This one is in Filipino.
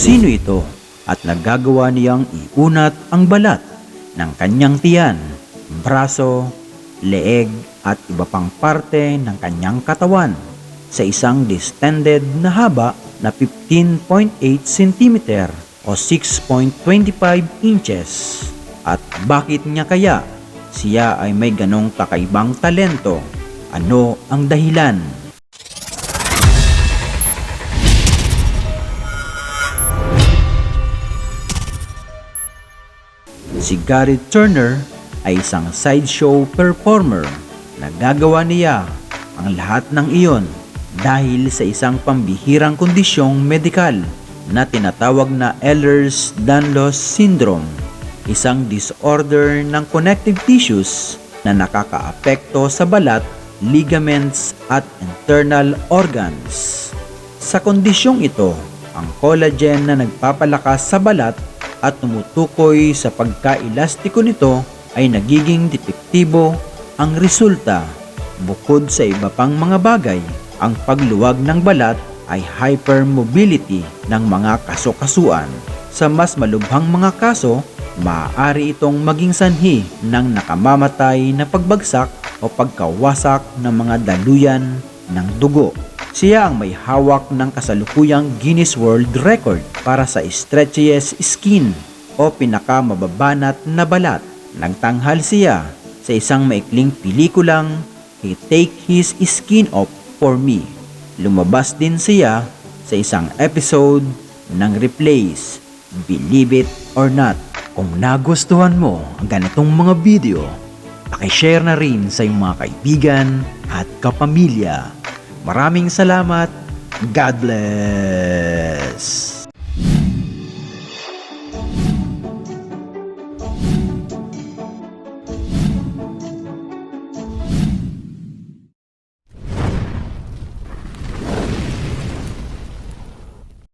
sino ito at nagagawa niyang iunat ang balat ng kanyang tiyan, braso, leeg at iba pang parte ng kanyang katawan sa isang distended na haba na 15.8 cm o 6.25 inches. At bakit niya kaya siya ay may ganong kakaibang talento? Ano ang dahilan? Si Gary Turner ay isang sideshow performer. Nagagawa niya ang lahat ng iyon dahil sa isang pambihirang kondisyong medikal na tinatawag na Ehlers-Danlos Syndrome, isang disorder ng connective tissues na nakakaapekto sa balat, ligaments at internal organs. Sa kondisyong ito, ang collagen na nagpapalakas sa balat at tumutukoy sa pagkaelastiko nito ay nagiging depektibo. Ang resulta, bukod sa iba pang mga bagay, ang pagluwag ng balat ay hypermobility ng mga kaso-kasuan. Sa mas malubhang mga kaso, maaari itong maging sanhi ng nakamamatay na pagbagsak o pagkawasak ng mga daluyan ng dugo. Siya ang may hawak ng kasalukuyang Guinness World Record para sa stretchiest skin o pinakamababanat na balat. Nagtanghal siya sa isang maikling pelikulang He Take His Skin Off For Me. Lumabas din siya sa isang episode ng Replace, Believe It or Not. Kung nagustuhan mo ang ganitong mga video, pakishare na rin sa iyong mga kaibigan at kapamilya. Maraming salamat. God bless.